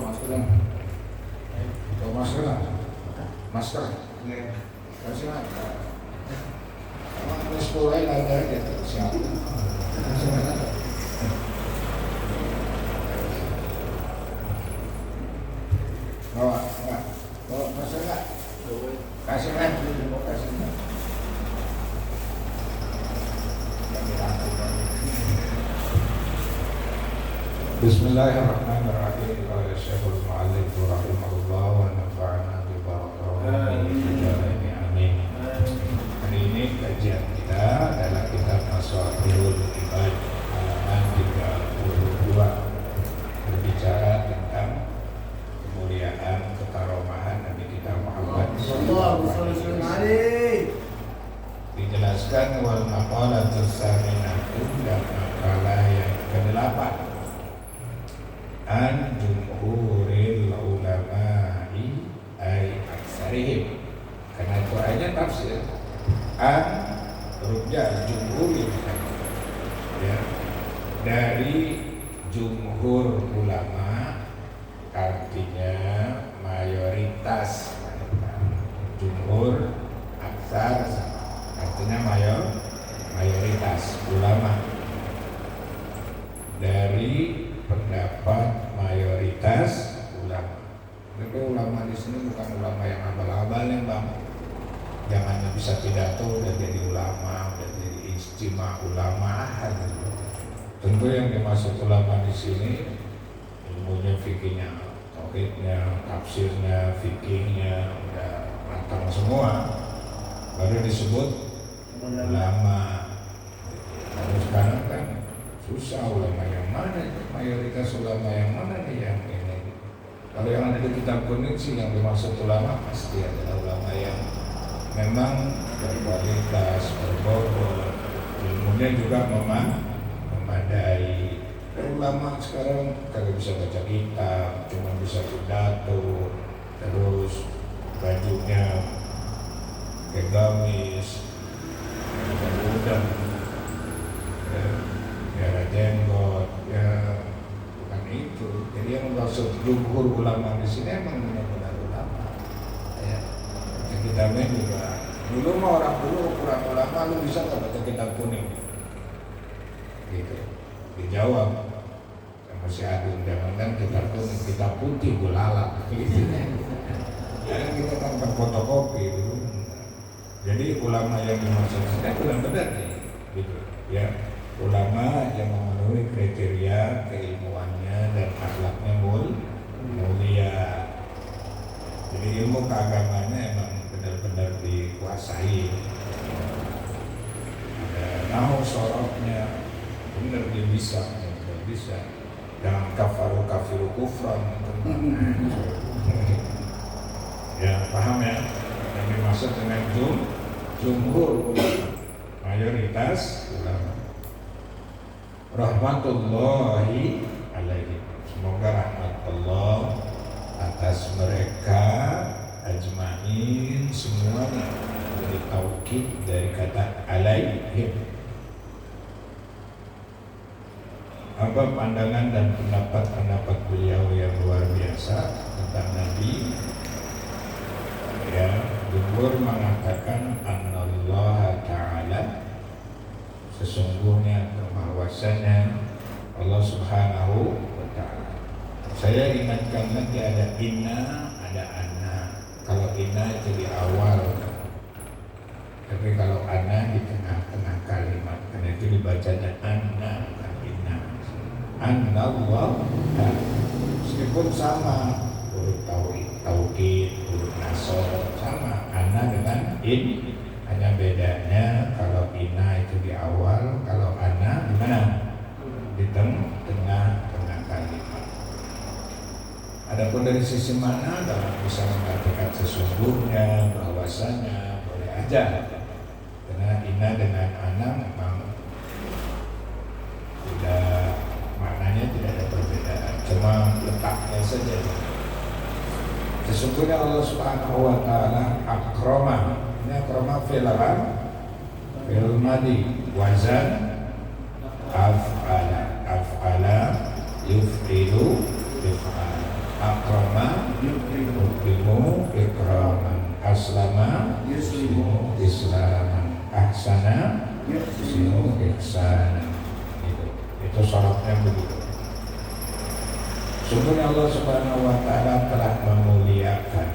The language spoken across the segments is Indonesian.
masker. Bawa masker. Masker. Kasih lah. Kalau sekolah ada aja siapa? Bawa masker nggak? Kasih kan? Kasih. Bismillahirrahmanirrahim. Qala Syekhul Mu'allif rahimahullah wa nafa'ana bi barakatihi. Amin. Hari ini kajian kita adalah kitab Maswahul Ibad halaman 32, berbicara tentang kemuliaan kekaromahan Nabi kita Muhammad sallallahu alaihi wasallam. Dijelaskan wal maqalatus saminatu, dan makalah yang ke-8 an jumhuril ulama'i ay aksarihim, karena itu aja tafsir an rujal jumhuril, ya, dari jumhur ulama artinya mayoritas, jumhur aksar artinya mayoritas ulama, dari pendapat mayoritas ulama. Tapi ulama di sini bukan ulama yang abal-abal ya bang. Jangan bisa pidato udah jadi ulama, udah jadi ijtima ulama. Tentu yang dimaksud ulama di sini ilmunya, fikihnya, tauhidnya, tafsirnya, fikihnya udah matang semua, baru disebut ulama. Lalu sekarang kan susah, ulama yang mana, mayoritas ulama yang mana nih yang ini. Kalau yang ada di kitab kuning sih yang dimaksud ulama pasti adalah ulama yang memang berkualitas, berbobot, ilmunya juga memadai. Ulama sekarang kagak bisa baca kitab, cuma bisa pidato, terus bajunya kayak gamis, udah biara jenggot, ya bukan itu. Jadi yang maksud jumhur ulama di sini emang benar-benar ulama. Ya, kitabnya juga. Dulu mah orang dulu ukuran ulama, lu bisa nggak baca kitab kuning? Gitu. Dijawab sama si Adun, jangan kitab kuning, kitab putih gulala. Gitu. Ya kita kan fotokopi dulu. Jadi ulama yang dimaksud sini benar-benar nih, gitu. Ya. Ulama yang memenuhi kriteria keilmuannya dan akhlaknya mulia. Jadi ilmu keagamannya emang benar-benar dikuasai. Ada nahu soroknya, benar dia bisa. Jangan kafiru kufran. Ya paham ya? Yang dimaksud dengan jumhur ulama, mayoritas ulama. Rahmatullahi alaihi, semoga rahmat Allah atas mereka ajmain semuanya. Dari taukid dari kata alaihim. Apa pandangan dan pendapat beliau yang luar biasa tentang Nabi? Ya, jumhur mengatakan anallaha ta'ala, sesungguhnya bahwasanya Allah Subhanahu wa ta'ala. Saya ingatkan lagi, ada inna, ada anna. Kalau inna itu di awal, tapi kalau anna di tengah-tengah kalimat, karena itu dibacanya anna bukan inna. Anna Allah, meskipun sama huruf tauhid, huruf nasab sama, anna dengan in. Hanya bedanya kalau inna itu di awal, kalau ana di mana? Di tengah kalimat. Adapun dari sisi mana, kalau bisa mengatakan sesungguhnya, bahwasanya, boleh aja. Karena inna dengan ana memang tidak, maknanya tidak ada perbedaan, cuma letaknya saja. Sesungguhnya Allah Subhanahu wa ta'ala akrama. Ini akrama fil madi, wazan af'ala yuf'ilu if'ala. akrama yukrimu ikraman, aslama yuslimu islaman, ahsana yuslimu ihsanan. Itu syaratnya begitu. Sungguhnya Allah Subhanahu wa Ta'ala telah memuliakan.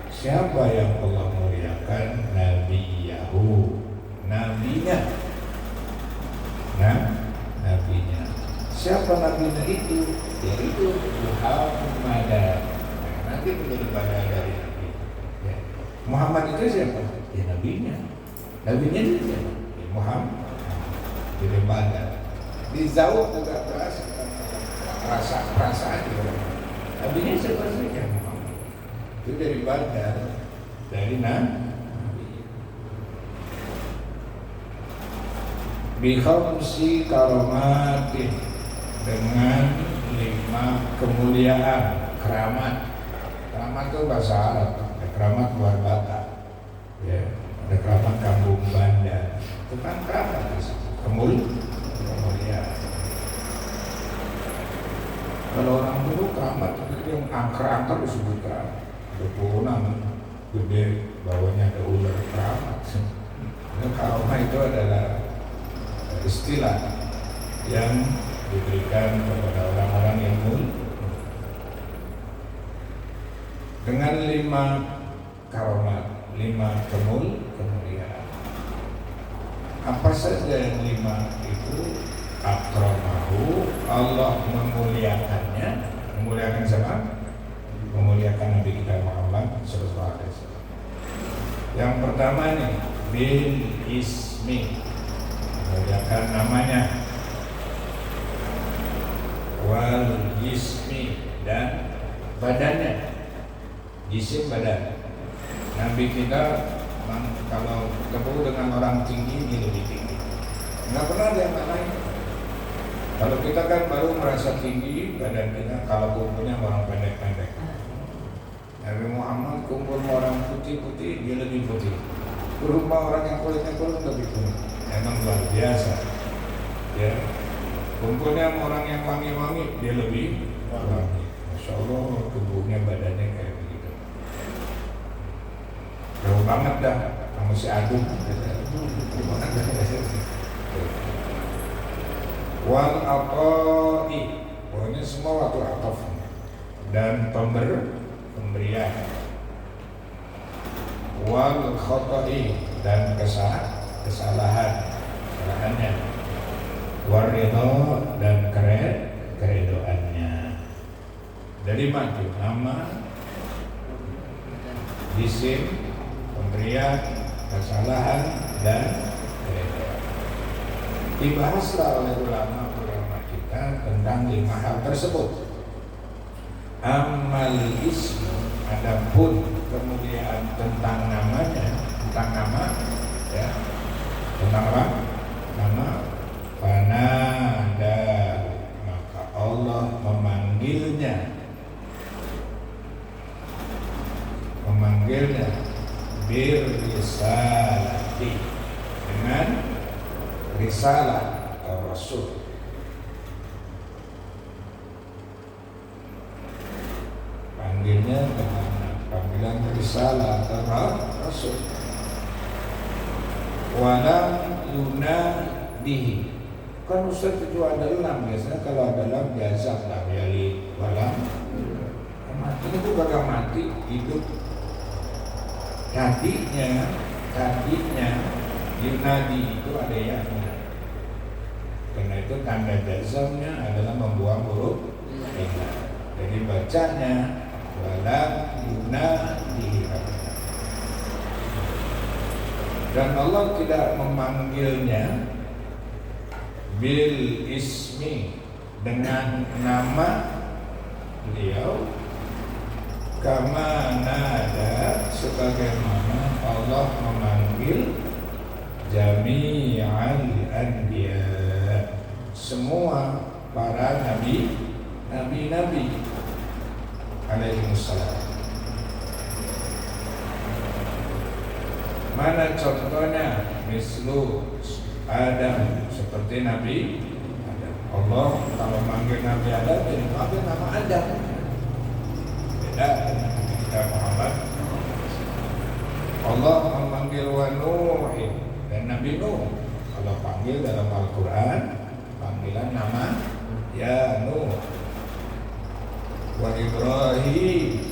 Siapa yang Allah muliakan? Nabiyahu, nabinya. Nah, nabinya. Siapa nabinya itu? Yaitu Muhammad. Nanti menjadi badan dari nabi. Ya. Muhammad itu siapa? Ya nabinya. Nabinya itu siapa? Ya, Muhammad. Jadi badan. Di Zawud juga perasaan juga. Nabinya siapa saja? Muhammad. Itu dari badan, dari nabi. Bi khamsi karomatin, dengan 5 kemuliaan, keramat. Keramat itu bahasa Arab, ada keramat luar bata, ya, ada keramat kampung banda, itu kan keramat, kemuliaan. Kalau orang dulu keramat itu yang angker-angker disebut keramat. Ada punan gede, bawahnya ada ular, keramat. Nah, keramat itu adalah istilah yang diberikan kepada orang-orang yang mulia dengan 5 karomat, 5 kemuliaan. Apa saja yang 5 itu? Akramahu, Allah memuliakannya. Memuliakan siapa? Memuliakan Nabi kita Muhammad sallallahu alaihi wasallam. Yang pertama nih, bil ismi, memuliakan namanya, wal jismi, dan badannya. Jisim badan. Nabi kita kalau ketemu dengan orang tinggi, dia lebih tinggi. Nggak pernah ada yang lain. Kalau kita kan baru merasa tinggi badan kita kalau kumpulnya orang pendek-pendek. Nabi Muhammad kumpul orang putih-putih, dia lebih putih. Rumah orang yang kulitnya kulit lebih kulit. Emang luar biasa. Ya. Kumpulnya orang yang wangi-wangi, dia lebih wangi. Masya Allah, tubuhnya badannya kayak begitu. Jauh banget dah sama si Agung. Wal aqai, pokoknya semua waktu aqaf, dan pemberian. Wal khata'i, dan kesalahannya. Waridho, dan keredoannya. Dari maju nama, jisim, pemberian, kesalahan, dan keredoan. Dibahaslah oleh ulama-ulama kita tentang 5 hal tersebut. Amal ismu, adapun kemuliaan tentang namanya, tentang nama, ya, tentang apa? Nama. Fanada, maka Allah memanggilnya birrisalati, dengan risalah atau rasul. Panggilnya dengan panggilan risalah atau rasul. Walam yunadihi, kan Ustaz itu ada lam, biasanya kalau ada lam jazam lah, yali walam. Mati itu bakal mati, hidup. Tadinya yunadi itu ada yaknya. Karena itu tanda jazamnya adalah membuang huruf ya. Jadi bacanya walam yunadi. Dan Allah tidak memanggilnya bil ismi, dengan nama beliau, kama nada, sebagaimana Allah memanggil jami'al anbiya, semua para nabi alaihi wassalam. Mana contohnya? Mislu Adam, seperti Nabi Adam. Allah kalau manggil Nabi Adam, jadi panggil nama Adam. beda dengan Nabi kita Muhammad. Allah memanggil wa Nuhin, dan Nabi Nuh kalau panggil dalam Al-Quran panggilan nama ya Nuh, wa Ibrahim,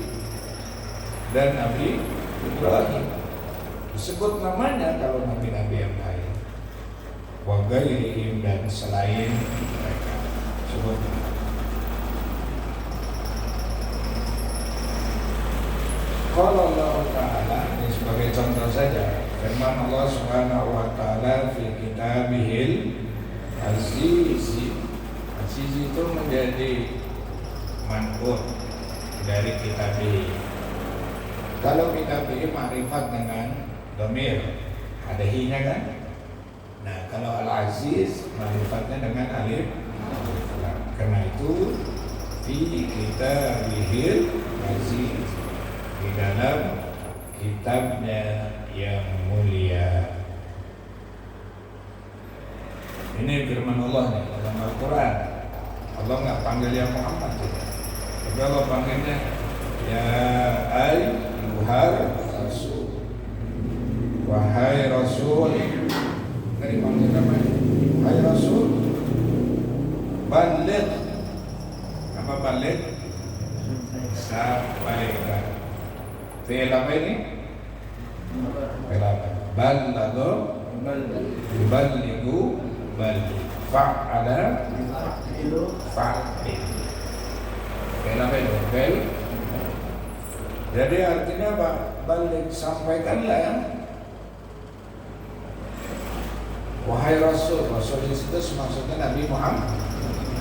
dan Nabi Ibrahim disebut namanya kalau nabi-nabi yang lain, wa ghairihim, dan selain mereka sebut. Kalau Allah Ta'ala, ini sebagai contoh saja, firman Allah Subhanahu wa Ta'ala fi kitabihil aziz. Aziz itu menjadi man'ut dari kitabih. Kalau kitabih ma'rifat dengan dhamir, ada hi-nya kan? Nah, kalau al-aziz ma'rifatnya dengan alif lam. Karena itu fi kitabihil aziz, di dalam kitabnya yang mulia. Ini firman Allah nih dalam Al-Quran. Allah nggak panggil ya Muhammad, tapi Allah panggilnya ya ayyuhar rasul, wahai rasul. Nggak dipanggil namanya wahai rasul. Baligh, apa baligh? Sampaikan. Fi'il apa ini? Fi'il apa? Balagha, yuballighu, baligh. Fa'ala, fa'il. Fi'il apa itu? Fi'il. Jadi artinya apa? Baligh, sampaikanlah ya. Wahai Rasul, Rasul itu maksudnya Nabi Muhammad.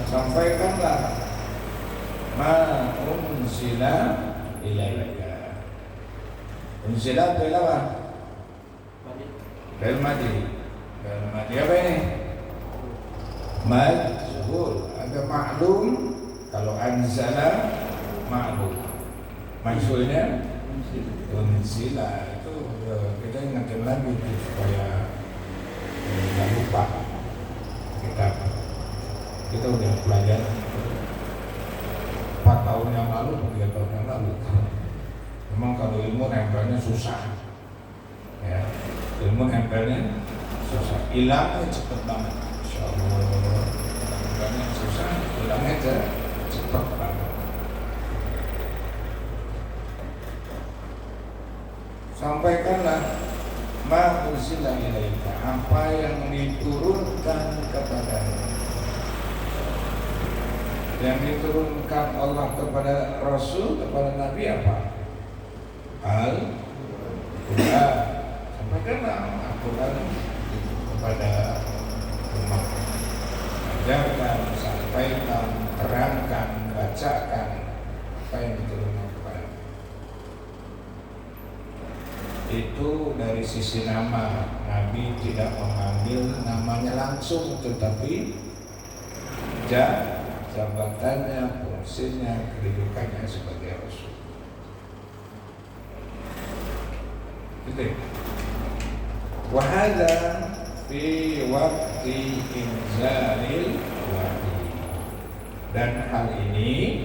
Sampaikanlah ma unsila ilaika. Unsila itu apa? Fi'il madhi. Fi'il madhi apa ini? Majhul. Ada ma'lum. Kalau anzala ma'lum. Majhulnya unsila. Itu kita ingatkan lagi supaya jangan lupa. Kita udah belajar 4 tahun yang lalu, 3 tahun yang lalu. Memang kalau ilmu nempelnya susah, ya, ilmu nempelnya susah, hilangnya cepet banget. Insyaallah, nempelnya susah, hilangnya cepet banget. Sampaikanlah ma ursila ilaika, apa yang diturunkan kepadamu. Yang diturunkan Allah kepada Rasul, kepada Nabi apa? Al-Quran. Sampaikanlah Al-Quran kepada umat. Ajarkan, sampaikan, terangkan, bacakan apa yang diturunkan kepada. Itu dari sisi nama. Nabi tidak memanggil namanya langsung, tetapi jabatannya, fungsinya, kedudukannya sebagai Rasul. Wahada fi waqti inzalil wahyi, dan hal ini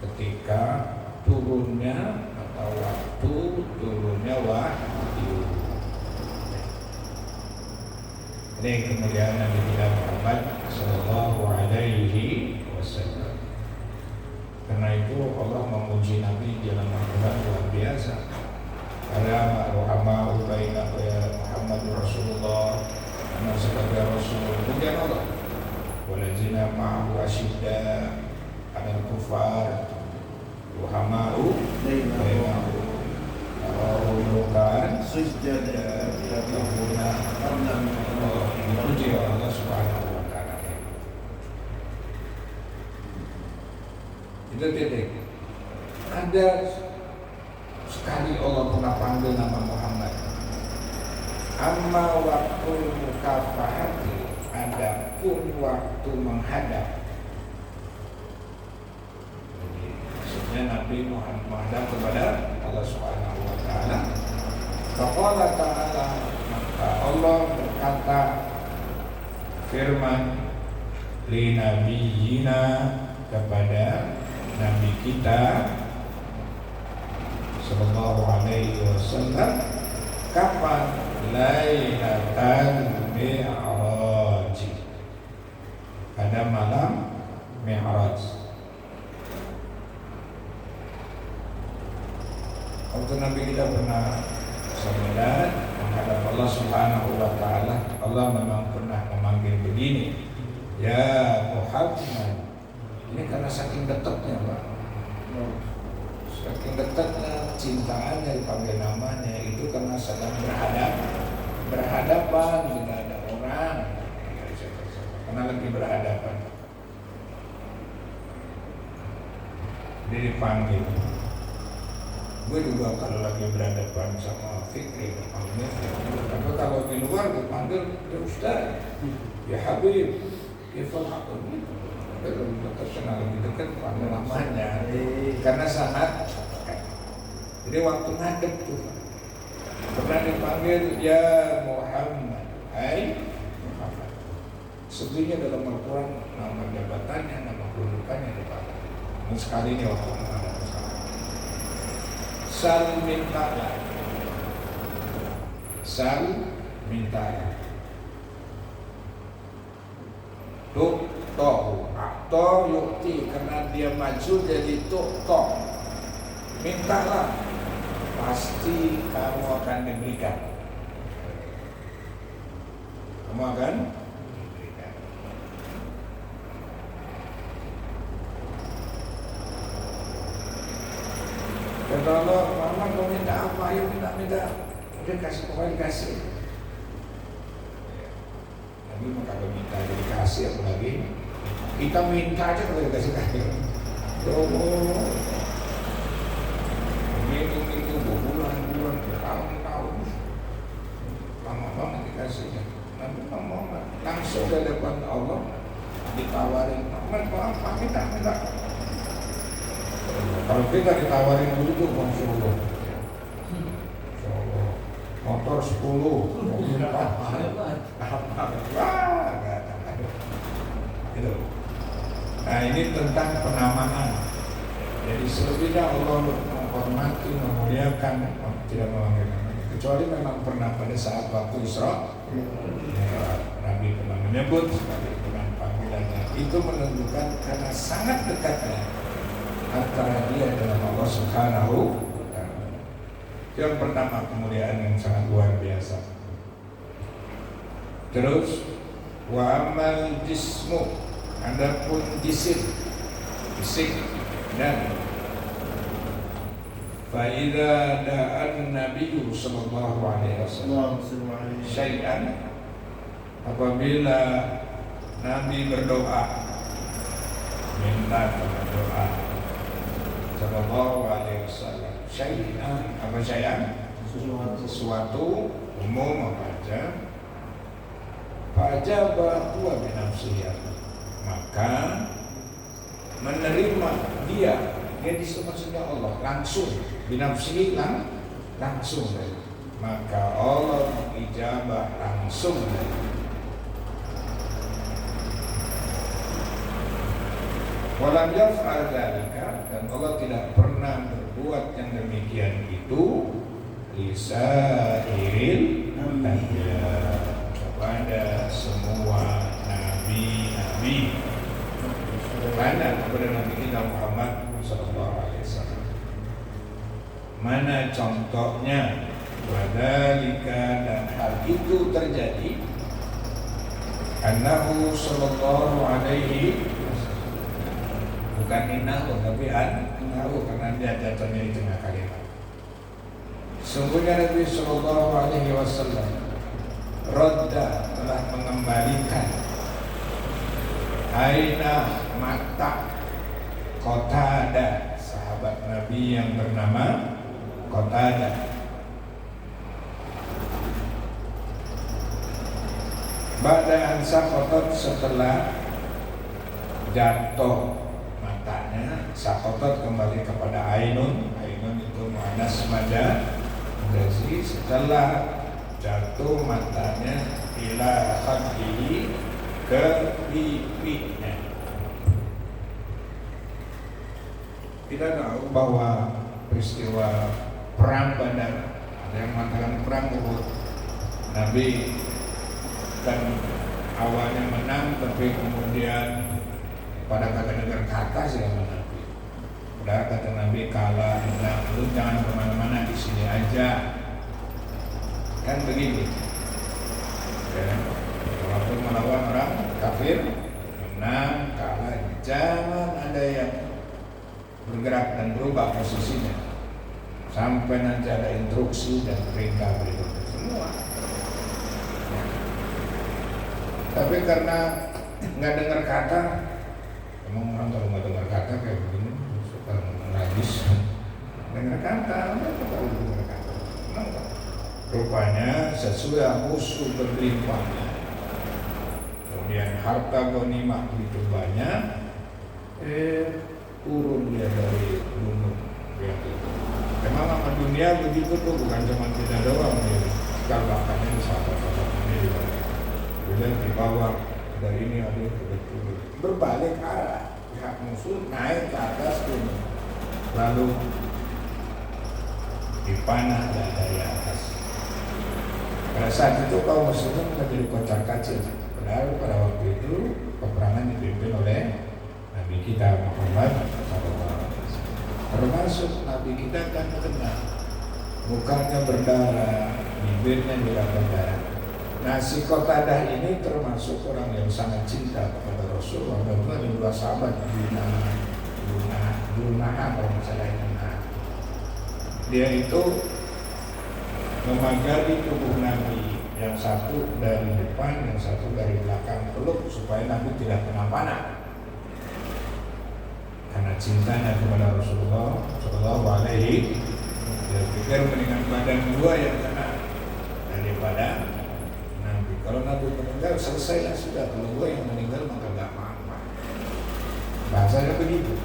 ketika turunnya atau waktu turunnya wahyu. Ini kemuliaan Nabi kita Muhammad sallallahu alaihi wasallam. Karena itu Allah memuji Nabi dalam Al-Quran luar biasa. Ala ruhama ubaina ya Muhammad Rasulullah, karena sebagai Rasul pujian Allah. Waladzina ma'ahu asyidda alal kufar ruhama'u bainahu rukan sujada yaquluna puji Allah Subhanahu wa ta'ala. Itu titik. Ada sekali Allah pernah panggil nama Muhammad. Amma waktu mukafahati, ada pun waktu menghadap. Jadi maksudnya Nabi Muhammad menghadap kepada Allah Subhanahu wa ta'ala. Faqala ta'ala, maka Allah berkata firman li nabiyina, kepada Nabi kita sallallahu alaihi wasallam kapan? Lailatul Mi'raj, pada malam Mi'raj. Waktu Nabi kita pernah salat menghadap Allah Subhanahu wa taala, Allah memang pernah memanggil begini, ya Muhammad. Ini karena saking dekatnya, Pak. Saking dekatnya cintaannya dipanggil namanya itu karena sedang berhadapan, tidak ada orang, karena lagi berhadapan. Dia dipanggil. Gue juga kalau lagi berhadapan sama Fikri dipanggilnya Fikri. Tapi kalau di luar dipanggil ya Ustaz, ya Habib, ya Falhaqun. Kalau terkenal lebih dekat panggil namanya, karena sangat. Jadi waktu ngadep tuh pernah dipanggil ya Muhammad, hai Muhammad. Sebenarnya dalam Al-Quran nama jabatannya, nama kedudukannya dipakai. Ini sekali ini waktu menghadap Sal mintalah, Sal mintalah. Tuk toh, toh yukti, karena dia maju jadi tuk toh. Mintalah, pasti kamu akan diberikan. Kamu akan diberikan. Kata Allah, Muhammad mau minta apa? Ayo minta. Udah kasih, pokoknya dikasih. Nabi mau kalau minta jadi kasih, apalagi kita minta aja kalau dikasih. Oh, minggu, bulan, bertahun-tahun, lama banget dikasihnya. Nabi ngomong langsung ke depan Allah, ditawarin, Muhammad mau apa? Minta. Kalau kita ditawarin begitu, Masya Allah, motor 10, mobil 4, gitu. Nah ini tentang penamaan. Jadi selebihnya Allah menghormati, memuliakan, tidak memanggil namanya. Kecuali memang pernah pada saat waktu Isra, Nabi pernah menyebut sebagai panggilannya. Itu menunjukkan karena sangat dekatnya antara dia dengan Allah Subhanahu wa ta'ala. Yang pertama, kemuliaan yang sangat luar biasa. Terus wa amal jismu, adapun fisik dan fa idza da'an nabiyyu sallallahu alaihi wasallam syai'an, apabila Nabi berdoa, minta doa sallallahu alaihi wasallam syai'an, apa syai'an? Sesuatu umum apa aja. Fa'ajaba huwa bi nafsihi, maka menerima dia maksudnya Allah langsung binafsihi, langsung, maka Allah ijabah langsung. Walam yaf'al dzalika, dan Allah tidak pernah berbuat yang demikian itu lisairil anbiya, kepada semua nabi-nabi, mana kepada Nabi kita Muhammad sallallahu alaihi wasallam. Mana contohnya? Wadzalika, dan hal itu terjadi annahu sallallahu alaihi, bukan innahu tapi annahu, karena dia jatuhnya di tengah kalimat. Sungguhnya Nabi sallallahu alaihi wasallam radda, telah mengembalikan aina, mata Qatadah, sahabat Nabi yang bernama Qatadah. Ba'da an saqatat, setelah jatuh matanya, saqatat kembali kepada ainun itu muannas majazi, setelah jatuh matanya ila khaddihi, ke pipinya. Kita tahu bahwa peristiwa perang Badar, ada yang mengatakan perang Uhud. Nabi kan awalnya menang, tapi kemudian pada kata dengar kata sama Nabi. Padahal kata Nabi, kalah, lu jangan kemana-mana, di sini aja. Kan begitu. Ya, walaupun melawan orang kafir, menang, kalah, jangan ada yang bergerak dan berubah posisinya sampai nanti ada instruksi dan perintah berikutnya semua. Ya. Tapi karena nggak dengar kata, emang orang kalau nggak dengar kata kayak begini suka menagis. Dengar kata, apa tahu dengar kata? Kenapa? Rupanya sesudah musuh berlimpah, kemudian harta ghanimah begitu banyak, turun dia dari gunung. Memang sama dunia begitu tuh, bukan cuma kita doang ya. Kalahkannya di sahabat-sahabat ini juga. Kemudian di bawah dari ini ada betul berbalik arah, pihak musuh naik ke atas gunung, lalu dipanah dari atas. Pada saat itu kaum muslimin menjadi kocar-kacir. Padahal pada waktu itu peperangan dipimpin oleh Nabi kita Muhammad SAW. Termasuk Nabi kita kan kena, mukanya berdarah, bibirnya juga berdarah. Nah, si Qatadah ini termasuk orang yang sangat cinta kepada Rasulullah. Dan ada dua sahabat Dunaha kalau misalnya dia itu memagari tubuh Nabi, yang satu dari depan, yang satu dari belakang, peluk supaya Nabi tidak kena panah. Karena cintanya kepada Rasulullah Shallallahu Alaihi, dia pikir mendingan badan dua yang kena daripada Nabi. Kalau Nabi meninggal selesailah sudah, kalau gua yang meninggal maka gak apa-apa. Bahasanya begitu.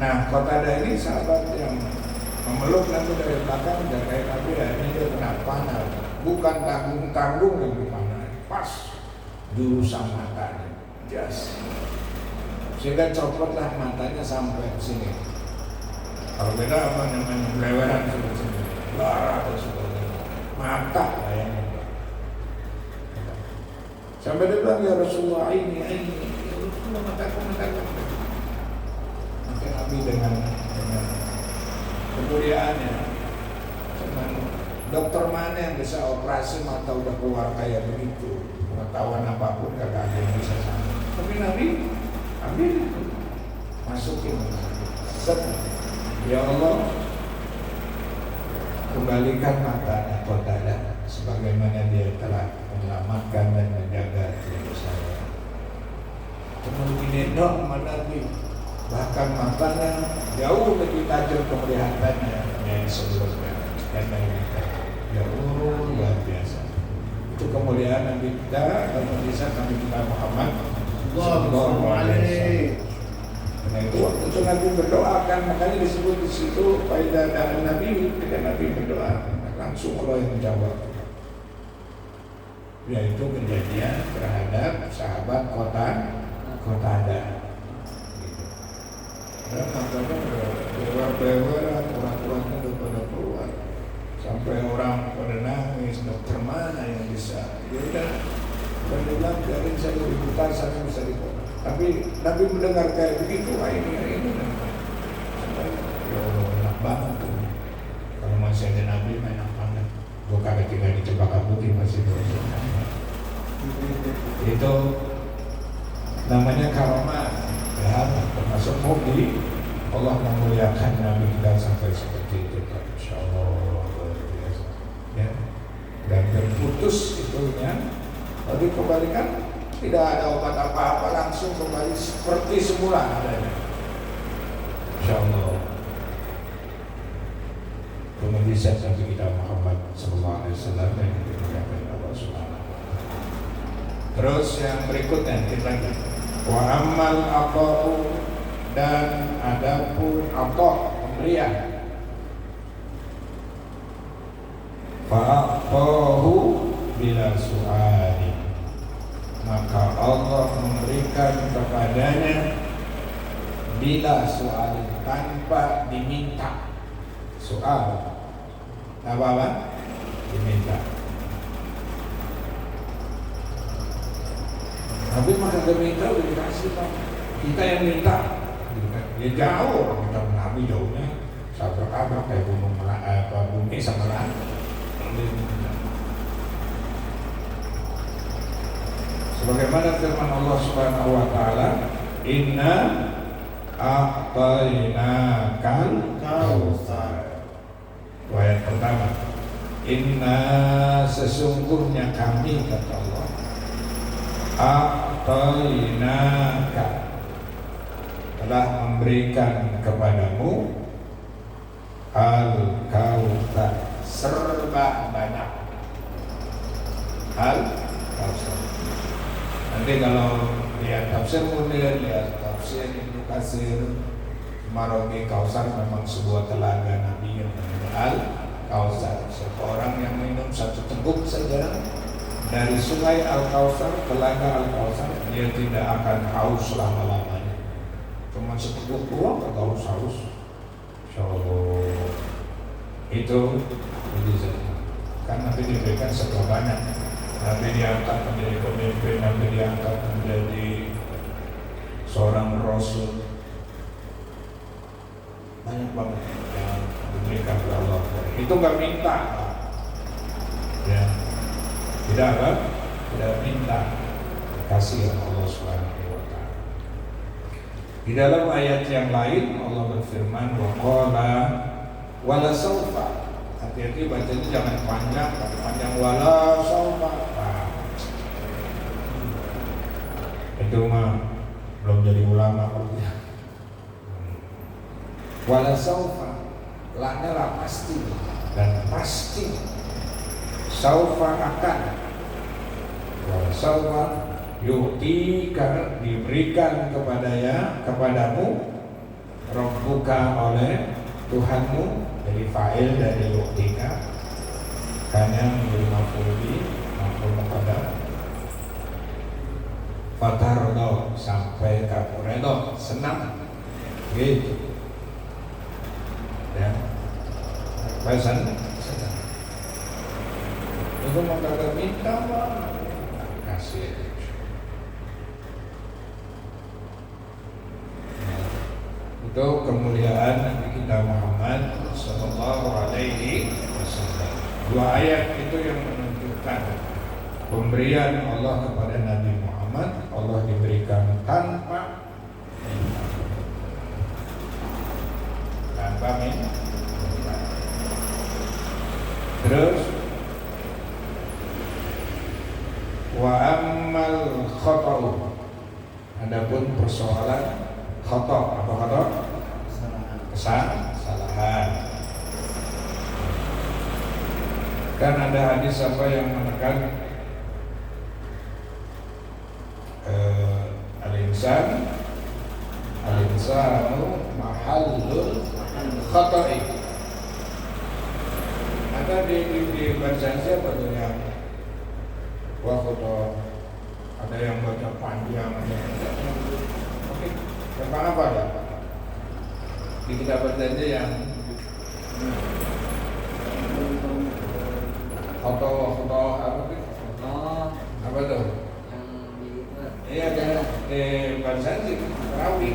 Nah, Qatadah ini sahabat yang memeluk Nabi dari belakang dan kayak Nabi, ini dia kena panah, bukan tanggung-tanggung yang dipanah, pas jurusan matanya, jas, sehingga copotlah matanya sampai ke sini. Kalau beda apa namanya leweran seperti sini, darah atau sebagainya, mata kayaknya. Sampai dia bilang, ya Rasulullah ini, ya Rasulullah mataku. Maka Nabi dengan kemuliaannya, cuman dokter mana yang bisa operasi mata udah keluar kayak begitu, pengetahuan apapun gak ada yang bisa sama. Tapi Nabi ambil itu, masukin, set, ya Allah, kembalikan mata Qatadah sebagaimana dia telah menyelamatkan dan menjaga diri saya. Cuman gini dong sama Nabi, bahkan matanya jauh lebih tajam kelihatannya dari sebelumnya dan mereka jauh luar biasa. Itu kemuliaan Nabi kita dan mujizat Nabi kita Muhammad Sallallahu Alaihi Wasallam. Karena itu waktu itu Nabi berdoa kan, makanya disebut di situ faidah dan Nabi, ketika Nabi berdoa langsung Allah yang menjawab. Yaitu kejadian terhadap sahabat Qatadah. Dan matanya berlebar-lebaran, orang-orangnya udah pada keluar, sampai orang pada nangis, dokter mana yang bisa? Ya udah, bilang biarin saya diputar, saya bisa dipotong. Tapi Nabi mendengar kayak begitu, ini. Ya Allah, enak banget tuh. Kalau masih ada Nabi, enak banget. Gue kagak tinggal di Cempaka Putih masih terus. Itu namanya karomah. Ya, termasuk hobi Allah memuliakan Nabi kita sampai seperti itu, Insya Allah luar biasa. Ya, dan terputus itunya, lalu kembalikan tidak ada obat apa-apa, langsung kembali seperti semula adanya. Insya Allah. Mujizat Nabi kita Muhammad Sallallahu Alaihi Wasallam yang dimuliakan Allah Subhanahu. Terus yang berikutnya kita lihat. Wa amal ata'u, dan adapun ata' pemberian, fa'atahu bila su'ali, maka Allah memberikan kepadanya bila su'ali, tanpa diminta. Soal apa-apa diminta. Tapi maka minta udah dikasih Pak. Kita yang minta. Ya jauh, kita Nabi jauhnya sabrak-abrak kayak bumi sama langit. Sebagaimana firman Allah Subhanahu wa taala, "Inna a'tainakal kautsar." Ayat pertama, "Inna sesungguhnya kami," kata Allah, "a'tainaka," telah memberikan kepadamu al-kautsar, serba banyak. Al-kautsar. Nanti kalau lihat tafsir Munir, lihat tafsir Ibnu Katsir, Marogi, Kautsar memang sebuah telaga Nabi yang Al-Kautsar. Seorang yang minum satu teguk saja dari sungai Al-Kautsar, telaga Al-Kautsar, dia tidak akan haus selama-lamanya. Cuma seteguk doang gak haus-haus. Insyaallah. Itu mujizat. Kan Nabi diberikan serba banyak. Nabi diangkat menjadi pemimpin, Nabi diangkat menjadi seorang rasul. Banyak banget yang diberikan oleh Allah. Itu nggak minta, ya, tidak apa? Tidak minta, kasih Allah Subhanahu wa taala. Di dalam ayat yang lain Allah berfirman, wa qala wala saufa. Hati-hati bacanya jangan panjang, tapi panjang wala saufa. Itu mah belum jadi ulama kalau dia. Wala saufa, lanya pasti dan pasti. Saufa akan. Wala saufa yu'tika, diberikan kepadamu Rabbuka oleh Tuhanmu. Jadi fa'il dari yu'tika karena menjadi maf'ul muqaddam. Fatardo, sampai kamu redho, senang gitu ya. Senang itu mau kagak minta mah kasih aja. Itu kemuliaan Nabi kita Muhammad sallallahu alaihi wasallam. Dua ayat itu yang menunjukkan pemberian Allah kepada Nabi Muhammad. Allah diberikan tanpa minta. Terus wa ammal khata'u, adapun persoalan khata', apa khata'? Kesalahan. Kan ada hadis apa yang menekan al-insanu mahallul khata'i. Ada di bahasa siapa tuh yang khata'? Ada yang baca panjang, ada yang oke. Tentang apa ya? Di kitab perjanjian yang khata' apa sih? Apa tuh? Iya kan, bahasa sih rawi.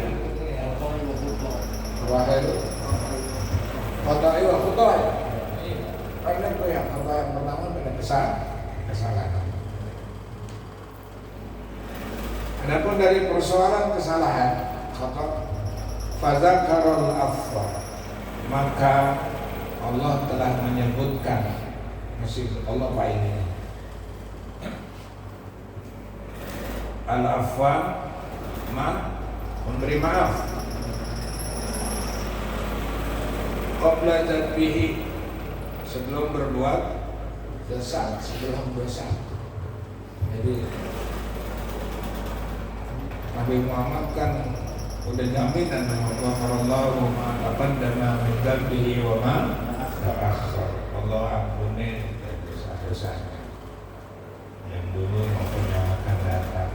Wahai khata'i wa khata'i. Karena itu yang pertama pada kesalahan. Adapun dari persoalan kesalahan, khata', fadzakarul afwa, maka Allah telah menyebutkan, masih Allah apa ini? Al-afwa, memberi maaf. Qabla dzatbihi, sebelum berbuat dosa, sebelum dosa. Jadi Nabi Muhammad kan udah jaminan sama Allah ma'aqaddama min dzambihi wa ma ta'akhkhar. Allah ampuni dosa-dosanya yang dulu maupun yang akan datang.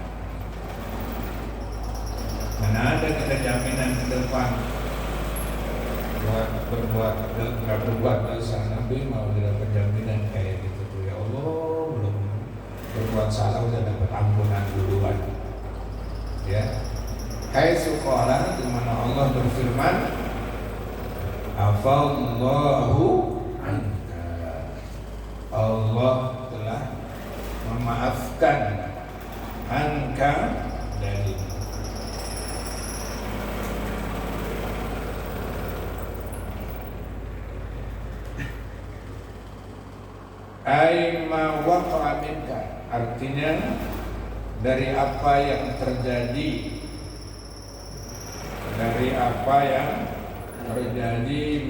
Mana ada kita jaminan ke depan nggak berbuat dosa, Nabi mau dapat jaminan kayak gitu tuh, ya Allah, belum berbuat salah udah dapat ampunan duluan. Ya, hai sekolah di mana Allah berfirman, afallahu anka, Allah telah memaafkan anka dari aima waqa'a minka, artinya dari apa yang terjadi,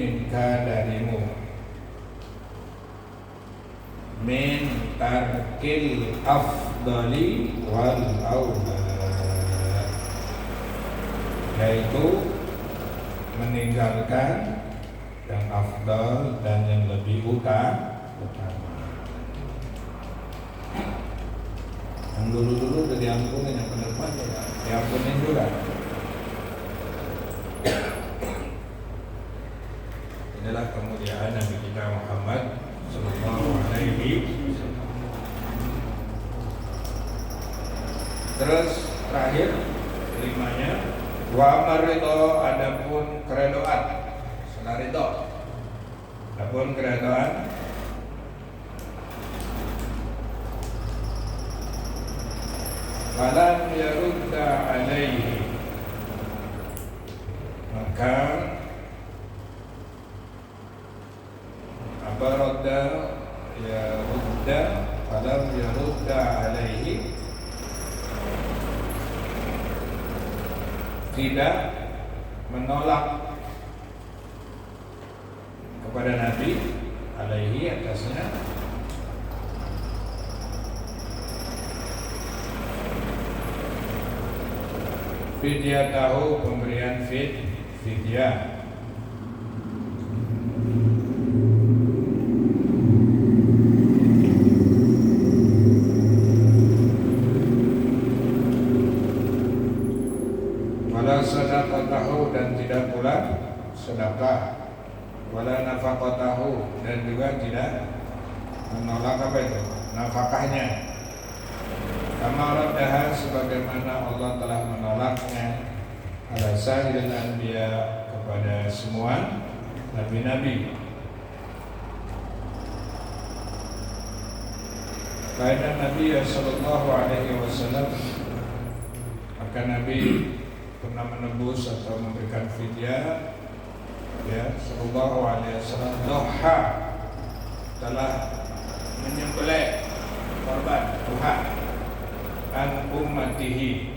minka darimu, min tarkil afdali wal aula, yaitu meninggalkan yang afdal dan yang lebih utama. Yang dulu udah diampunin, yang ke-depan ya diampunin juga. Inilah kemuliaan Nabi kita Muhammad sallallahu alaihi wasallam. Terus terakhir kelimanya, wa amarido, adapun keredoan, senarido, adapun keredoan, falam yarudda alaihi, maka abarada yarudda, falam yarudda alaihi, tidak menolak kepada Nabi alaihi, atasnya, fidyah, tahu pemberian fidyah. Wala sadaqatahu, dan tidak pula sedekah. Wala nafaqatahu, dan juga tidak menolak apa itu? Nafkahnya. Kama raddaha, sebagaimana Allah telah menolaknya, ala sa'iril anbiya, kepada semua nabi-nabi. Karena Nabi sallallahu alaihi wasallam, maka Nabi pernah menebus atau memberikan fidyah, ya, sallallahu alaihi wasallam doha, telah menyembelih korban duha an ummatihi,